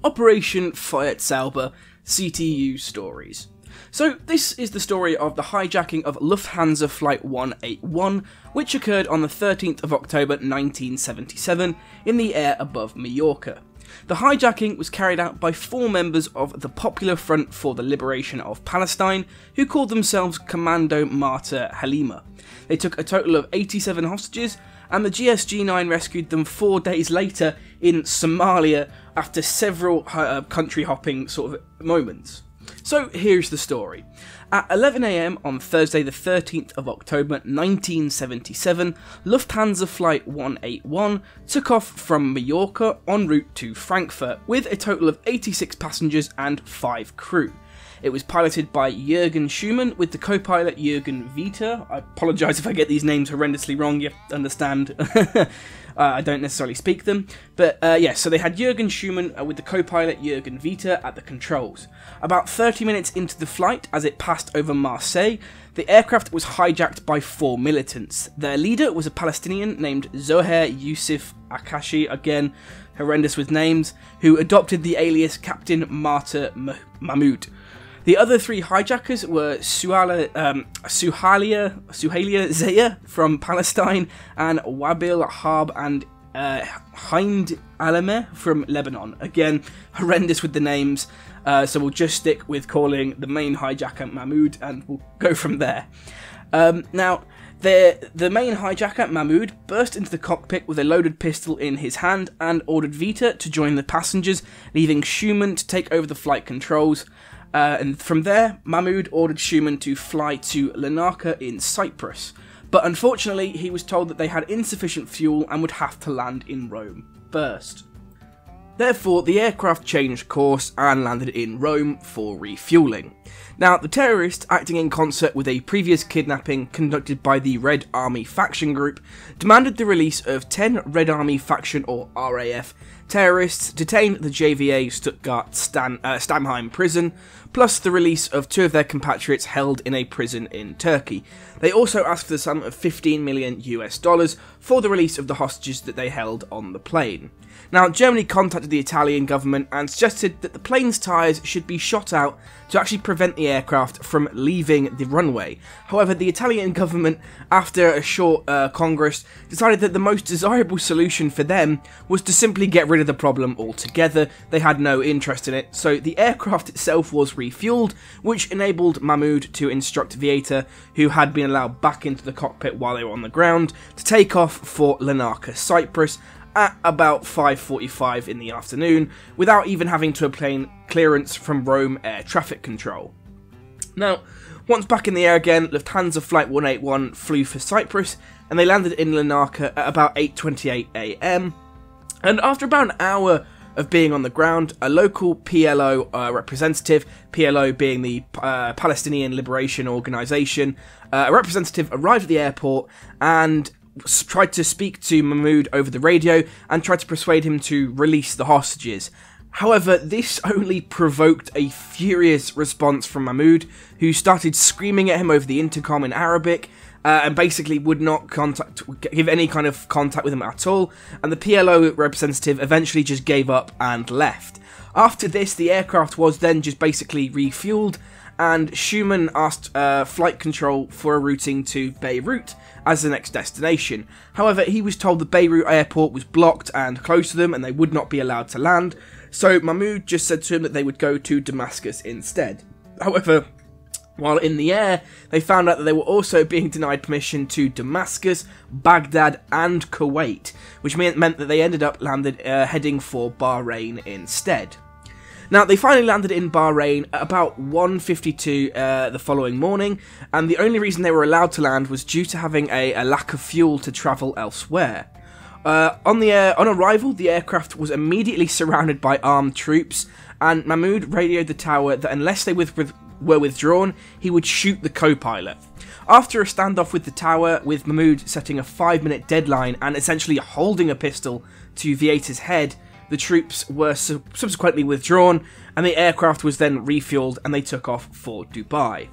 Operation Feuerzauber CTU stories. So this is the story of the hijacking of Lufthansa Flight 181, which occurred on the 13th of October 1977 in the air above Mallorca. The hijacking was carried out by 4 members of the Popular Front for the Liberation of Palestine, who called themselves Commando Martyr Halima. They took a total of 87 hostages, and the GSG9 rescued them 4 days later in Somalia after several country hopping sort of moments. So here's the story. At 11 AM on Thursday the 13th of October 1977, Lufthansa Flight 181 took off from Mallorca en route to Frankfurt with a total of 86 passengers and 5 crew. It was piloted by Jürgen Schumann with the co-pilot Jürgen Vieter. I apologise if I get these names horrendously wrong, you have to understand. I don't necessarily speak them. But yes, so they had Jürgen Schumann with the co-pilot Jürgen Vieter at the controls. About 30 minutes into the flight, as it passed over Marseille, the aircraft was hijacked by 4 militants. Their leader was a Palestinian named Zohair Youssef Akashi, again horrendous with names, who adopted the alias Captain Martyr Mahmoud. The other 3 hijackers were Suhaila Zaya from Palestine and Wabil Harb and Hind Alameh from Lebanon. Again, horrendous with the names, so we'll just stick with calling the main hijacker Mahmoud and we'll go from there. Now, the main hijacker, Mahmoud, burst into the cockpit with a loaded pistol in his hand and ordered Vita to join the passengers, leaving Schumann to take over the flight controls. And from there, Mahmoud ordered Schumann to fly to Larnaca in Cyprus, but unfortunately he was told that they had insufficient fuel and would have to land in Rome first. Therefore, the aircraft changed course and landed in Rome for refuelling. Now, the terrorists, acting in concert with a previous kidnapping conducted by the Red Army faction group, demanded the release of 10 Red Army faction or RAF terrorists detained at the JVA Stuttgart Stammheim prison, plus the release of 2 of their compatriots held in a prison in Turkey. They also asked for the sum of $15 million for the release of the hostages that they held on the plane. Now, Germany contacted the Italian government and suggested that the plane's tyres should be shot out to actually prevent the aircraft from leaving the runway. However, the Italian government, after a short congress, decided that the most desirable solution for them was to simply get rid of the problem altogether. They had no interest in it, so the aircraft itself was refueled, which enabled Mahmoud to instruct Vieter, who had been allowed back into the cockpit while they were on the ground, to take off for Larnaca, Cyprus, at about 5:45 in the afternoon, without even having to obtain clearance from Rome Air Traffic Control. Now, once back in the air again, Lufthansa Flight 181 flew for Cyprus, and they landed in Larnaca at about 8:28 AM, and after about an hour of being on the ground, a local PLO representative, PLO being the Palestinian Liberation Organization, a representative arrived at the airport and tried to speak to Mahmoud over the radio and tried to persuade him to release the hostages. However, this only provoked a furious response from Mahmoud, who started screaming at him over the intercom in Arabic, and basically would not give any kind of contact with him at all, and the PLO representative eventually just gave up and left. After this, the aircraft was then just basically refueled, and Schumann asked flight control for a routing to Beirut as the next destination. However, he was told the Beirut airport was blocked and closed to them and they would not be allowed to land, so Mahmoud just said to him that they would go to Damascus instead. However, while in the air, they found out that they were also being denied permission to Damascus, Baghdad and Kuwait, which meant that they ended up heading for Bahrain instead. Now, they finally landed in Bahrain at about 1:52 the following morning, and the only reason they were allowed to land was due to having a lack of fuel to travel elsewhere. On arrival, the aircraft was immediately surrounded by armed troops, and Mahmoud radioed the tower that unless they were withdrawn, he would shoot the co-pilot. After a standoff with the tower, with Mahmoud setting a 5-minute deadline and essentially holding a pistol to Vieter's head, the troops were subsequently withdrawn, and the aircraft was then refueled and they took off for Dubai.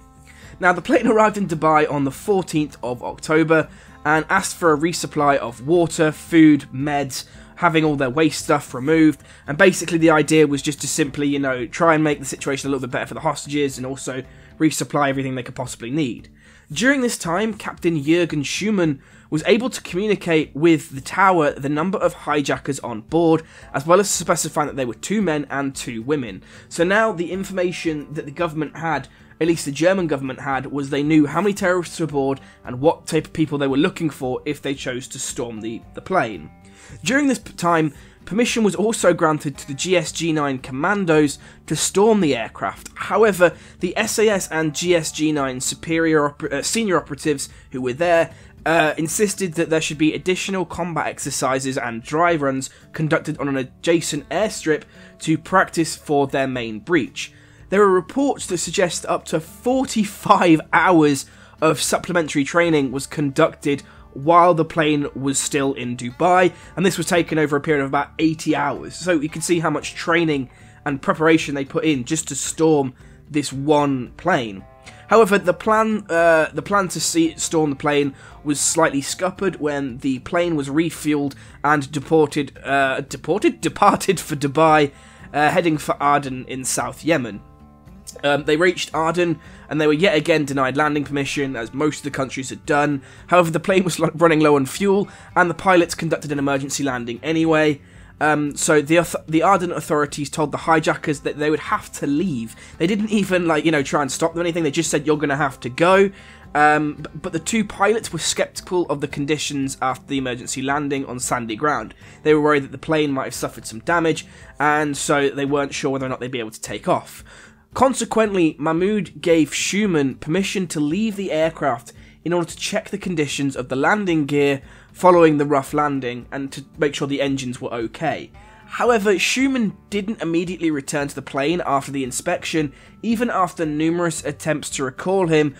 Now, the plane arrived in Dubai on the 14th of October and asked for a resupply of water, food, meds, having all their waste stuff removed, and basically the idea was just to simply, you know, try and make the situation a little bit better for the hostages and also resupply everything they could possibly need. During this time, Captain Jürgen Schumann was able to communicate with the tower the number of hijackers on board, as well as specifying that they were 2 men and 2 women. So now the information that the government had, at least the German government had, was they knew how many terrorists were aboard and what type of people they were looking for if they chose to storm the plane. During this time, permission was also granted to the GSG9 commandos to storm the aircraft. However, the SAS and GSG9 senior operatives who were there insisted that there should be additional combat exercises and dry runs conducted on an adjacent airstrip to practice for their main breach. There are reports that suggest up to 45 hours of supplementary training was conducted while the plane was still in Dubai, and this was taken over a period of about 80 hours. So you can see how much training and preparation they put in just to storm this one plane. However, the plan to storm the plane was slightly scuppered when the plane was refueled and departed for Dubai, heading for Aden in South Yemen. They reached Aden and they were yet again denied landing permission, as most of the countries had done. However, the plane was running low on fuel and the pilots conducted an emergency landing anyway. So the Aden authorities told the hijackers that they would have to leave. They didn't even, like, you know, try and stop them or anything. They just said, you're going to have to go. But the 2 pilots were skeptical of the conditions after the emergency landing on sandy ground. They were worried that the plane might have suffered some damage, and so they weren't sure whether or not they'd be able to take off. Consequently, Mahmoud gave Schumann permission to leave the aircraft in order to check the conditions of the landing gear following the rough landing and to make sure the engines were okay. However, Schumann didn't immediately return to the plane after the inspection, even after numerous attempts to recall him,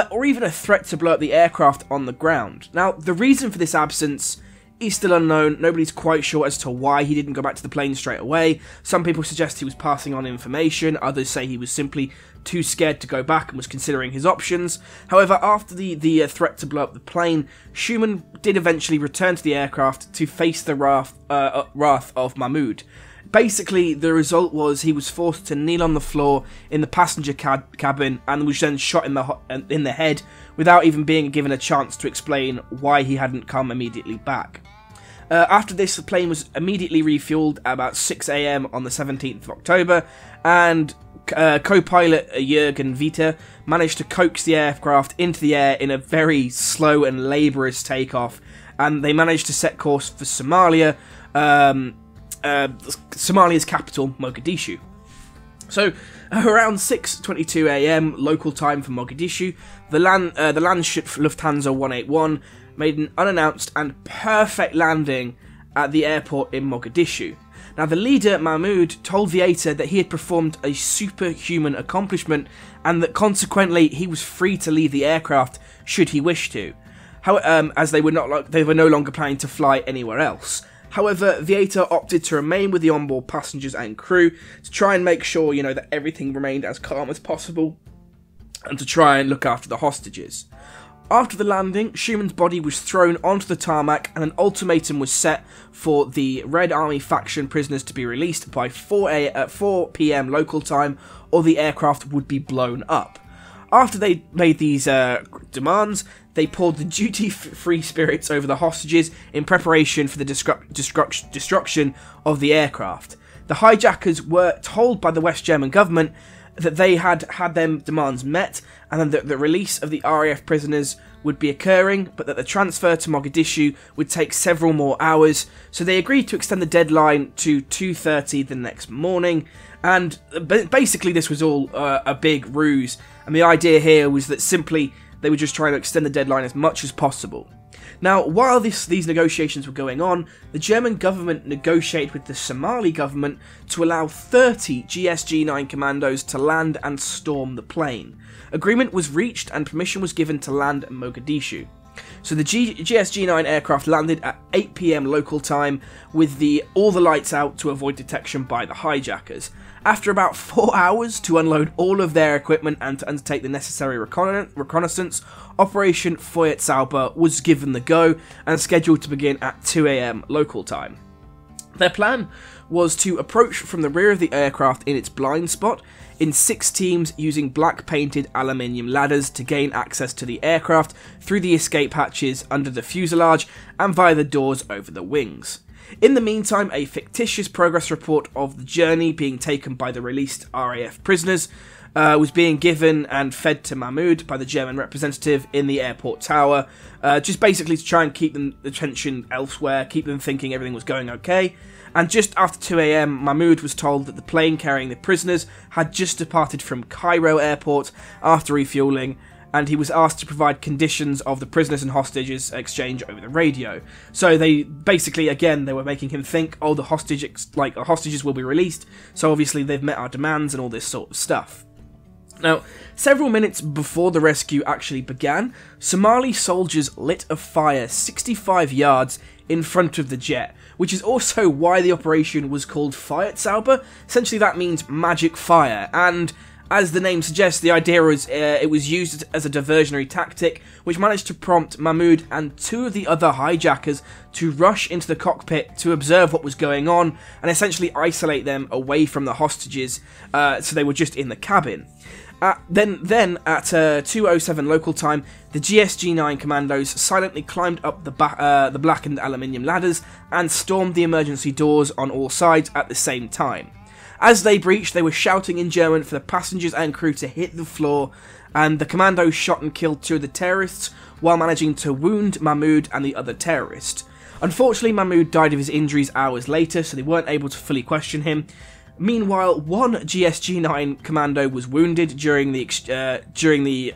or even a threat to blow up the aircraft on the ground. Now, the reason for this absence is still unknown. Nobody's quite sure as to why he didn't go back to the plane straight away. Some people suggest he was passing on information, others say he was simply too scared to go back and was considering his options. However, after the threat to blow up the plane, Schumann did eventually return to the aircraft to face the wrath of Mahmoud. Basically, the result was he was forced to kneel on the floor in the passenger cabin and was then shot in the head without even being given a chance to explain why he hadn't come immediately back. After this, the plane was immediately refueled at about 6 AM on the 17th of October, and co-pilot Jürgen Vita managed to coax the aircraft into the air in a very slow and laborious takeoff, and they managed to set course for Somalia, Somalia's capital, Mogadishu. So, around 6:22 AM local time for Mogadishu, the land ship Lufthansa 181 made an unannounced and perfect landing at the airport in Mogadishu. Now, the leader, Mahmoud, told Vieta that he had performed a superhuman accomplishment and that consequently he was free to leave the aircraft should he wish to, as they were no longer planning to fly anywhere else. However, Vieta opted to remain with the onboard passengers and crew to try and make sure, you know, that everything remained as calm as possible and to try and look after the hostages. After the landing, Schumann's body was thrown onto the tarmac and an ultimatum was set for the Red Army faction prisoners to be released by 4 PM local time or the aircraft would be blown up. After they made these demands, they poured the duty-free spirits over the hostages in preparation for the destruction of the aircraft. The hijackers were told by the West German government that they had their demands met and that the release of the RAF prisoners would be occurring, but that the transfer to Mogadishu would take several more hours, so they agreed to extend the deadline to 2:30 the next morning, and basically this was all a big ruse, and the idea here was that simply they were just trying to extend the deadline as much as possible. Now, while these negotiations were going on, the German government negotiated with the Somali government to allow 30 GSG9 commandos to land and storm the plane. Agreement was reached and permission was given to land at Mogadishu. So the GSG9 aircraft landed at 8 PM local time with all the lights out to avoid detection by the hijackers. After about 4 hours to unload all of their equipment and to undertake the necessary reconnaissance, Operation Feuerzauber was given the go and scheduled to begin at 2 AM local time. Their plan was to approach from the rear of the aircraft in its blind spot in 6 teams using black painted aluminium ladders to gain access to the aircraft through the escape hatches under the fuselage and via the doors over the wings. In the meantime, a fictitious progress report of the journey being taken by the released RAF prisoners was being given and fed to Mahmoud by the German representative in the airport tower, just basically to try and keep them attention elsewhere, keep them thinking everything was going okay. And just after 2 AM, Mahmoud was told that the plane carrying the prisoners had just departed from Cairo airport after refueling, and he was asked to provide conditions of the prisoners and hostages exchange over the radio. So they basically, again, they were making him think, oh, the hostages will be released, so obviously they've met our demands and all this sort of stuff. Now, several minutes before the rescue actually began, Somali soldiers lit a fire 65 yards in front of the jet, which is also why the operation was called Feuerzauber. Essentially that means magic fire, and as the name suggests, the idea was it was used as a diversionary tactic, which managed to prompt Mahmoud and 2 of the other hijackers to rush into the cockpit to observe what was going on and essentially isolate them away from the hostages, so they were just in the cabin. Then at 2:07 local time, the GSG9 commandos silently climbed up the blackened aluminium ladders and stormed the emergency doors on all sides at the same time. As they breached, they were shouting in German for the passengers and crew to hit the floor, and the commandos shot and killed 2 of the terrorists while managing to wound Mahmoud and the other terrorist. Unfortunately, Mahmoud died of his injuries hours later, so they weren't able to fully question him. Meanwhile, 1 GSG9 commando was wounded during the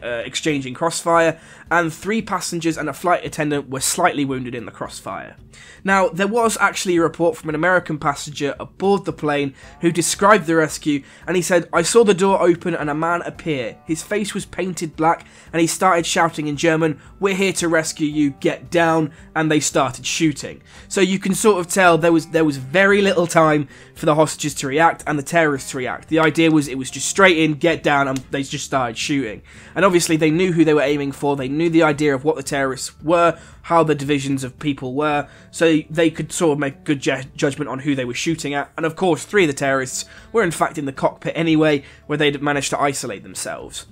exchanging crossfire, and 3 passengers and a flight attendant were slightly wounded in the crossfire. Now, there was actually a report from an American passenger aboard the plane who described the rescue, and he said, "I saw the door open and a man appear. His face was painted black, and he started shouting in German, 'We're here to rescue you, get down,' and they started shooting." So you can sort of tell there was very little time for the hostages to react and the terrorists to react. The idea was it was just straight in, get down, and they just started shooting. And obviously they knew who they were aiming for, they knew the idea of what the terrorists were, how the divisions of people were, so they could sort of make good judgment on who they were shooting at. And of course 3 of the terrorists were in fact in the cockpit anyway, where they'd managed to isolate themselves.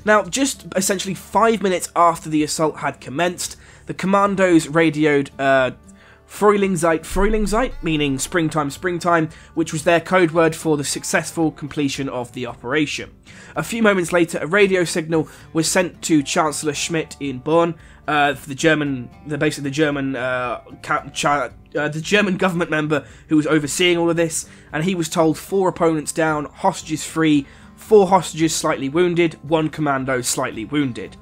Now, just essentially 5 minutes after the assault had commenced, the commandos radioed Frühlingszeit, meaning springtime, which was their code word for the successful completion of the operation. A few moments later, a radio signal was sent to Chancellor Schmidt in Bonn, the German government member who was overseeing all of this, and he was told 4 opponents down, hostages free, 4 hostages slightly wounded, 1 commando slightly wounded.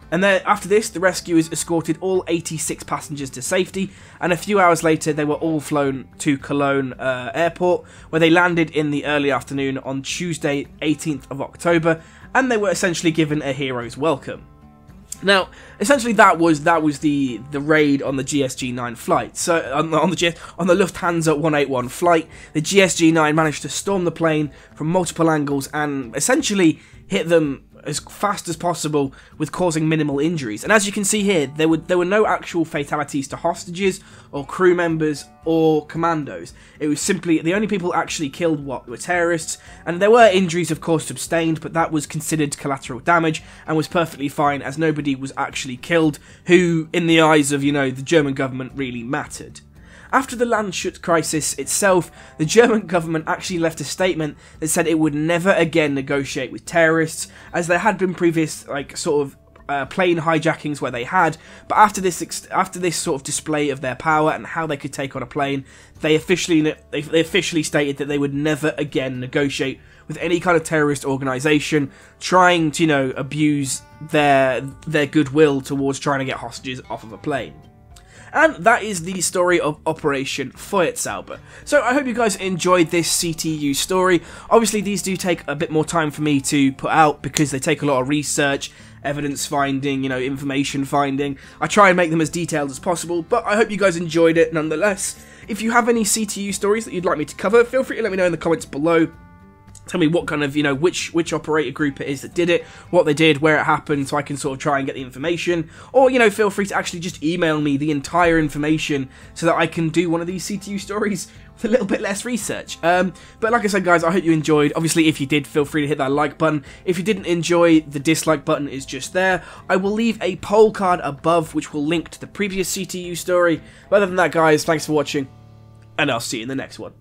And then after this, the rescuers escorted all 86 passengers to safety, and a few hours later they were all flown to Cologne airport, where they landed in the early afternoon on Tuesday 18th of October, and they were essentially given a hero's welcome. Now, essentially that was the raid on the GSG9 flight. So on the Lufthansa 181 flight, the GSG9 managed to storm the plane from multiple angles and essentially hit them as fast as possible, with causing minimal injuries. And as you can see here, there were no actual fatalities to hostages or crew members or commandos. It was simply the only people actually killed were terrorists, and there were injuries of course sustained, but that was considered collateral damage and was perfectly fine, as nobody was actually killed who, in the eyes of, the German government, really mattered. After the Landshut crisis itself, the German government actually left a statement that said it would never again negotiate with terrorists, as there had been previous plane hijackings where they had, but after this sort of display of their power and how they could take on a plane, they officially stated that they would never again negotiate with any kind of terrorist organisation trying to, abuse their goodwill towards trying to get hostages off of a plane. And that is the story of Operation Feuerzauber. So I hope you guys enjoyed this CTU story. Obviously these do take a bit more time for me to put out because they take a lot of research, evidence finding, information finding. I try and make them as detailed as possible, but I hope you guys enjoyed it nonetheless. If you have any CTU stories that you'd like me to cover, feel free to let me know in the comments below. Tell me what kind of, which operator group it is that did it, what they did, where it happened, so I can sort of try and get the information. Or, feel free to actually just email me the entire information so that I can do one of these CTU stories with a little bit less research. But like I said, guys, I hope you enjoyed. Obviously, if you did, feel free to hit that like button. If you didn't enjoy, the dislike button is just there. I will leave a poll card above, which will link to the previous CTU story. But other than that, guys, thanks for watching, and I'll see you in the next one.